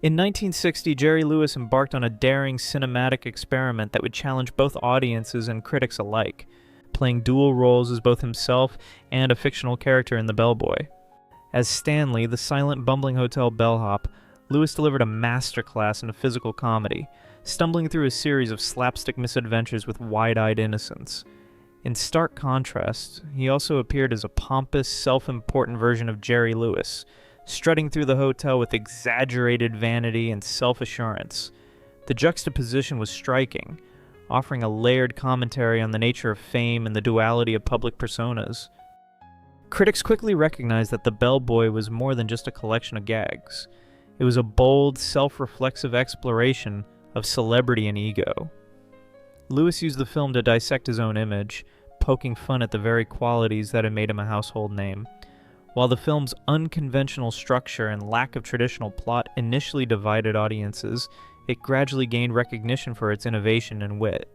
In 1960, Jerry Lewis embarked on a daring cinematic experiment that would challenge both audiences and critics alike, playing dual roles as both himself and a fictional character in The Bellboy. As Stanley, the silent, bumbling hotel bellhop, Lewis delivered a masterclass in a physical comedy, stumbling through a series of slapstick misadventures with wide-eyed innocence. In stark contrast, he also appeared as a pompous, self-important version of Jerry Lewis, strutting through the hotel with exaggerated vanity and self-assurance. The juxtaposition was striking, offering a layered commentary on the nature of fame and the duality of public personas. Critics quickly recognized that The Bellboy was more than just a collection of gags. It was a bold, self-reflexive exploration of celebrity and ego. Lewis used the film to dissect his own image, poking fun at the very qualities that had made him a household name. While the film's unconventional structure and lack of traditional plot initially divided audiences, it gradually gained recognition for its innovation and wit.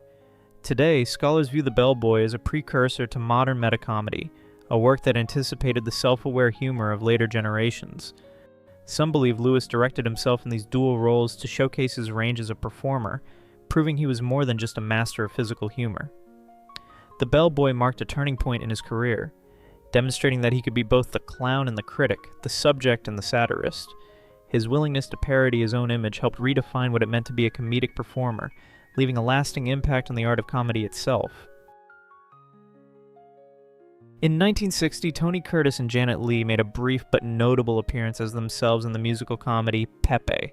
Today, scholars view The Bellboy as a precursor to modern metacomedy, a work that anticipated the self-aware humor of later generations. Some believe Lewis directed himself in these dual roles to showcase his range as a performer, proving he was more than just a master of physical humor. The Bellboy marked a turning point in his career, demonstrating that he could be both the clown and the critic, the subject and the satirist. His willingness to parody his own image helped redefine what it meant to be a comedic performer, leaving a lasting impact on the art of comedy itself. In 1960, Tony Curtis and Janet Leigh made a brief but notable appearance as themselves in the musical comedy Pepe.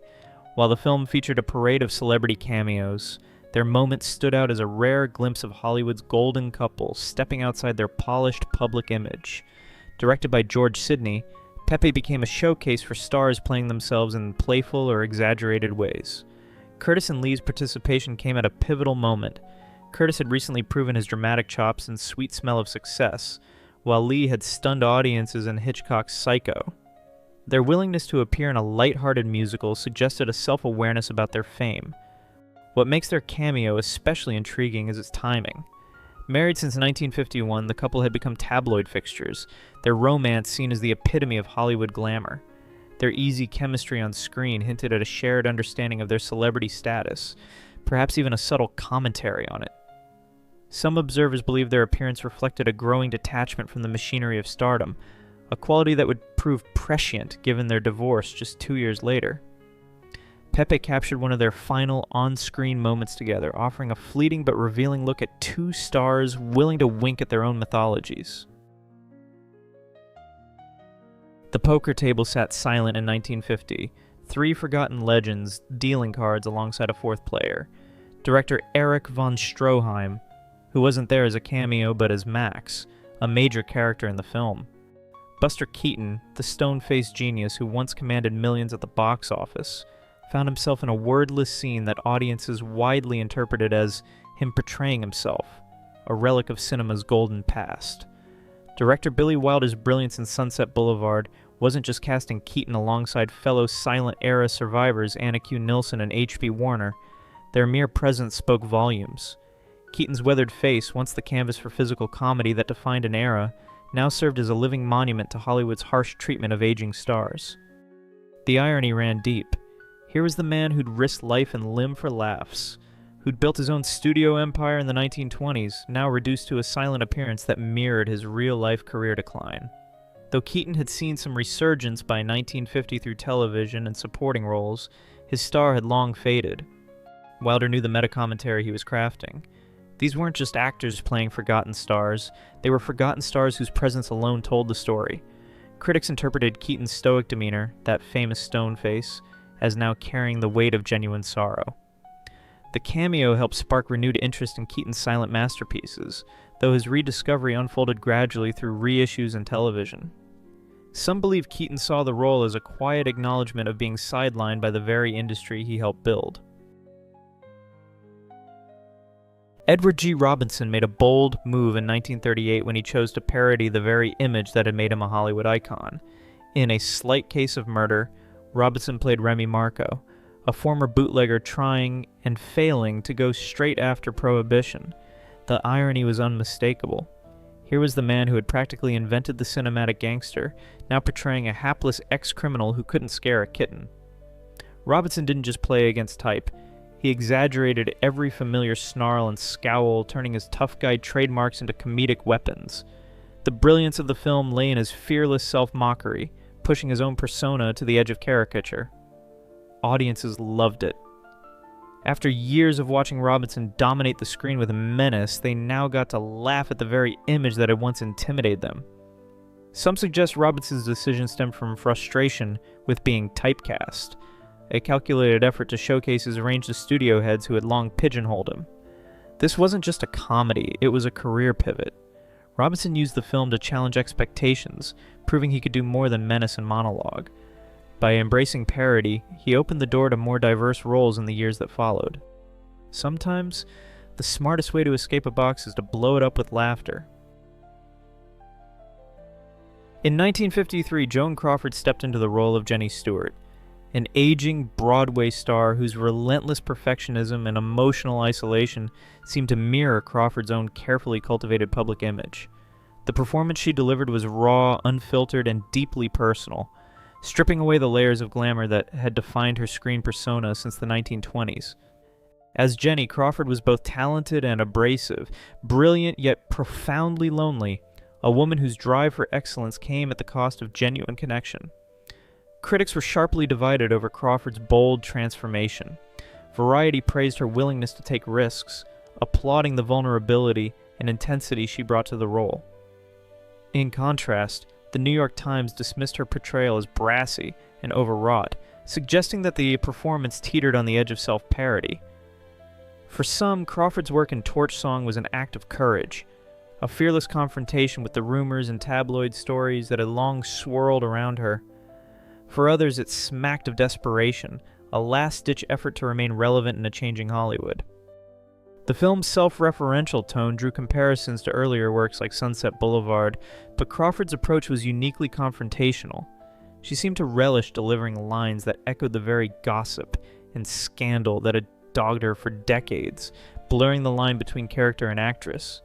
While the film featured a parade of celebrity cameos, their moments stood out as a rare glimpse of Hollywood's golden couple stepping outside their polished public image. Directed by George Sidney, Pepe became a showcase for stars playing themselves in playful or exaggerated ways. Curtis and Leigh's participation came at a pivotal moment. Curtis had recently proven his dramatic chops and sweet smell of success, while Leigh had stunned audiences in Hitchcock's Psycho. Their willingness to appear in a light-hearted musical suggested a self-awareness about their fame. What makes their cameo especially intriguing is its timing. Married since 1951, the couple had become tabloid fixtures, their romance seen as the epitome of Hollywood glamour. Their easy chemistry on screen hinted at a shared understanding of their celebrity status, perhaps even a subtle commentary on it. Some observers believe their appearance reflected a growing detachment from the machinery of stardom, a quality that would prove prescient given their divorce just 2 years later. Pepe captured one of their final on-screen moments together, offering a fleeting but revealing look at two stars willing to wink at their own mythologies. The poker table sat silent in 1950, three forgotten legends dealing cards alongside a fourth player. Director Erich von Stroheim, who wasn't there as a cameo but as Max, a major character in the film. Buster Keaton, the stone-faced genius who once commanded millions at the box office, found himself in a wordless scene that audiences widely interpreted as him portraying himself, a relic of cinema's golden past. Director Billy Wilder's brilliance in Sunset Boulevard wasn't just casting Keaton alongside fellow silent-era survivors Anna Q. Nilsson and H.B. Warner. Their mere presence spoke volumes. Keaton's weathered face, once the canvas for physical comedy that defined an era, now served as a living monument to Hollywood's harsh treatment of aging stars. The irony ran deep. Here was the man who'd risked life and limb for laughs, who'd built his own studio empire in the 1920s, now reduced to a silent appearance that mirrored his real-life career decline. Though Keaton had seen some resurgence by 1950 through television and supporting roles, his star had long faded. Wilder knew the meta-commentary he was crafting. These weren't just actors playing forgotten stars, they were forgotten stars whose presence alone told the story. Critics interpreted Keaton's stoic demeanor, that famous stone face, as now carrying the weight of genuine sorrow. The cameo helped spark renewed interest in Keaton's silent masterpieces, though his rediscovery unfolded gradually through reissues and television. Some believe Keaton saw the role as a quiet acknowledgement of being sidelined by the very industry he helped build. Edward G. Robinson made a bold move in 1938 when he chose to parody the very image that had made him a Hollywood icon. In A Slight Case of Murder, Robinson played Remy Marco, a former bootlegger trying and failing to go straight after Prohibition. The irony was unmistakable. Here was the man who had practically invented the cinematic gangster, now portraying a hapless ex-criminal who couldn't scare a kitten. Robinson didn't just play against type. He exaggerated every familiar snarl and scowl, turning his tough guy trademarks into comedic weapons. The brilliance of the film lay in his fearless self-mockery, pushing his own persona to the edge of caricature. Audiences loved it. After years of watching Robinson dominate the screen with a menace, they now got to laugh at the very image that had once intimidated them. Some suggest Robinson's decision stemmed from frustration with being typecast, a calculated effort to showcase his range of studio heads who had long pigeonholed him. This wasn't just a comedy, it was a career pivot. Robinson used the film to challenge expectations, proving he could do more than menace and monologue. By embracing parody, he opened the door to more diverse roles in the years that followed. Sometimes, the smartest way to escape a box is to blow it up with laughter. In 1953, Joan Crawford stepped into the role of Jenny Stewart, an aging Broadway star whose relentless perfectionism and emotional isolation seemed to mirror Crawford's own carefully cultivated public image. The performance she delivered was raw, unfiltered, and deeply personal, stripping away the layers of glamour that had defined her screen persona since the 1920s. As Jenny, Crawford was both talented and abrasive, brilliant yet profoundly lonely, a woman whose drive for excellence came at the cost of genuine connection. Critics were sharply divided over Crawford's bold transformation. Variety praised her willingness to take risks, applauding the vulnerability and intensity she brought to the role. In contrast, the New York Times dismissed her portrayal as brassy and overwrought, suggesting that the performance teetered on the edge of self-parody. For some, Crawford's work in Torch Song was an act of courage, a fearless confrontation with the rumors and tabloid stories that had long swirled around her. For others, it smacked of desperation, a last-ditch effort to remain relevant in a changing Hollywood. The film's self-referential tone drew comparisons to earlier works like Sunset Boulevard, but Crawford's approach was uniquely confrontational. She seemed to relish delivering lines that echoed the very gossip and scandal that had dogged her for decades, blurring the line between character and actress.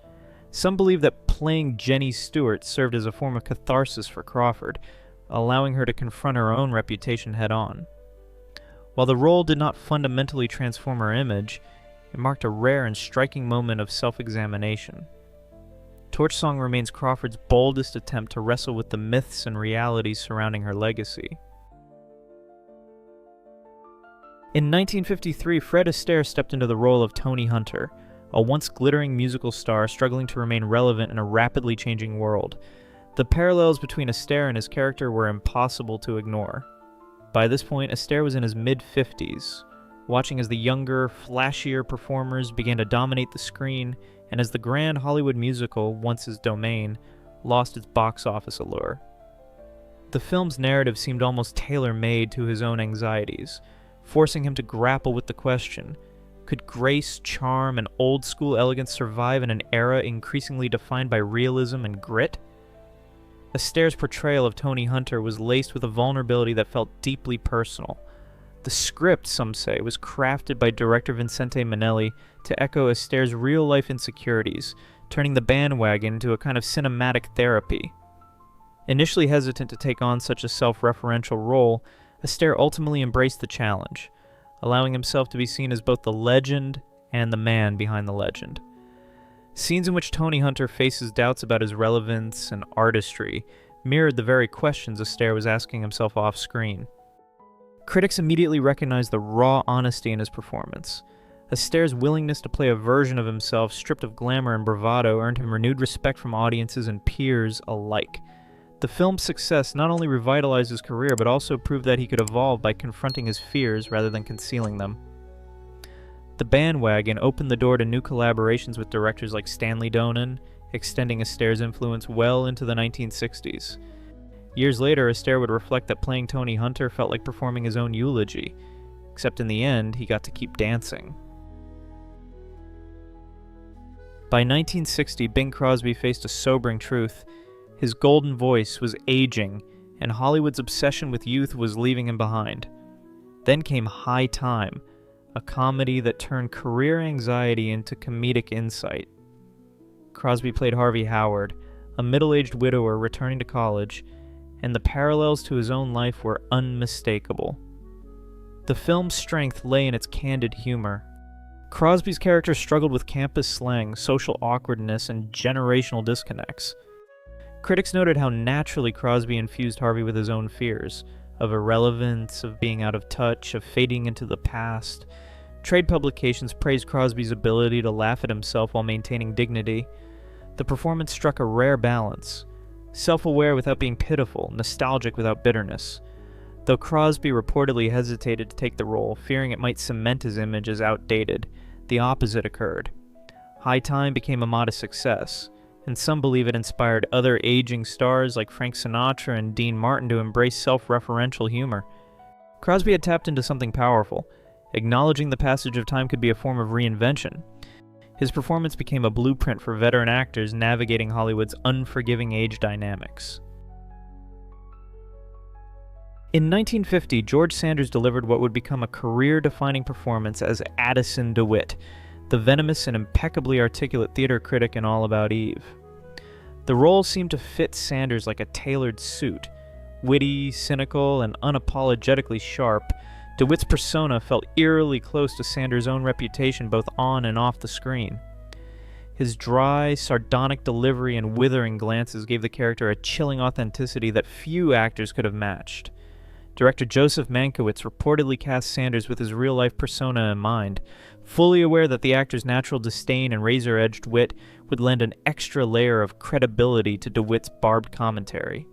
Some believe that playing Jenny Stewart served as a form of catharsis for Crawford, allowing her to confront her own reputation head-on. While the role did not fundamentally transform her image, it marked a rare and striking moment of self-examination. Torch Song remains Crawford's boldest attempt to wrestle with the myths and realities surrounding her legacy. In 1953, Fred Astaire stepped into the role of Tony Hunter, a once glittering musical star struggling to remain relevant in a rapidly changing world. The parallels between Astaire and his character were impossible to ignore. By this point, Astaire was in his mid-50s, watching as the younger, flashier performers began to dominate the screen, and as the grand Hollywood musical, once his domain, lost its box office allure. The film's narrative seemed almost tailor-made to his own anxieties, forcing him to grapple with the question, could grace, charm, and old-school elegance survive in an era increasingly defined by realism and grit? Astaire's portrayal of Tony Hunter was laced with a vulnerability that felt deeply personal. The script, some say, was crafted by director Vincente Minnelli to echo Astaire's real-life insecurities, turning the bandwagon into a kind of cinematic therapy. Initially hesitant to take on such a self-referential role, Astaire ultimately embraced the challenge, allowing himself to be seen as both the legend and the man behind the legend. Scenes in which Tony Hunter faces doubts about his relevance and artistry mirrored the very questions Astaire was asking himself off-screen. Critics immediately recognized the raw honesty in his performance. Astaire's willingness to play a version of himself stripped of glamour and bravado earned him renewed respect from audiences and peers alike. The film's success not only revitalized his career, but also proved that he could evolve by confronting his fears rather than concealing them. The bandwagon opened the door to new collaborations with directors like Stanley Donen, extending Astaire's influence well into the 1960s. Years later, Astaire would reflect that playing Tony Hunter felt like performing his own eulogy, except in the end, he got to keep dancing. By 1960, Bing Crosby faced a sobering truth. His golden voice was aging, and Hollywood's obsession with youth was leaving him behind. Then came High Time, a comedy that turned career anxiety into comedic insight. Crosby played Harvey Howard, a middle-aged widower returning to college, and the parallels to his own life were unmistakable. The film's strength lay in its candid humor. Crosby's character struggled with campus slang, social awkwardness, and generational disconnects. Critics noted how naturally Crosby infused Harvey with his own fears, of irrelevance, of being out of touch, of fading into the past. Trade publications praised Crosby's ability to laugh at himself while maintaining dignity. The performance struck a rare balance, self-aware without being pitiful, nostalgic without bitterness. Though Crosby reportedly hesitated to take the role, fearing it might cement his image as outdated, the opposite occurred. High Time became a modest success, and some believe it inspired other aging stars like Frank Sinatra and Dean Martin to embrace self-referential humor. Crosby had tapped into something powerful. Acknowledging the passage of time could be a form of reinvention. His performance became a blueprint for veteran actors navigating Hollywood's unforgiving age dynamics. In 1950, George Sanders delivered what would become a career-defining performance as Addison DeWitt, the venomous and impeccably articulate theater critic in All About Eve. The role seemed to fit Sanders like a tailored suit. Witty, cynical, and unapologetically sharp, DeWitt's persona felt eerily close to Sanders' own reputation both on and off the screen. His dry, sardonic delivery and withering glances gave the character a chilling authenticity that few actors could have matched. Director Joseph Mankiewicz reportedly cast Sanders with his real-life persona in mind, fully aware that the actor's natural disdain and razor-edged wit would lend an extra layer of credibility to DeWitt's barbed commentary.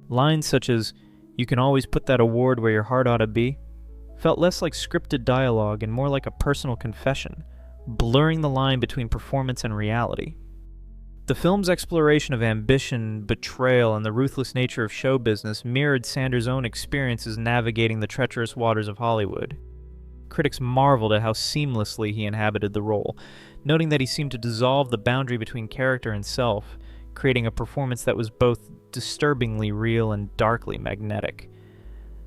Lines such as, "You can always put that award where your heart ought to be," felt less like scripted dialogue and more like a personal confession, blurring the line between performance and reality. The film's exploration of ambition, betrayal, and the ruthless nature of show business mirrored Sanders' own experiences navigating the treacherous waters of Hollywood. Critics marveled at how seamlessly he inhabited the role, noting that he seemed to dissolve the boundary between character and self, creating a performance that was both disturbingly real and darkly magnetic.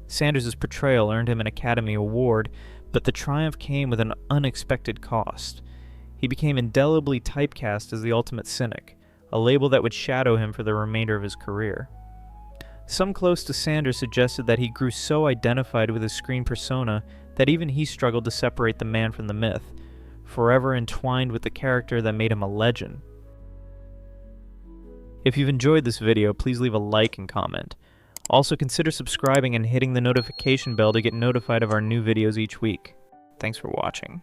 Sanders' portrayal earned him an Academy Award, but the triumph came with an unexpected cost. He became indelibly typecast as the ultimate cynic, a label that would shadow him for the remainder of his career. Some close to Sanders suggested that he grew so identified with his screen persona that even he struggled to separate the man from the myth, forever entwined with the character that made him a legend. If you've enjoyed this video, please leave a like and comment. Also consider subscribing and hitting the notification bell to get notified of our new videos each week. Thanks for watching.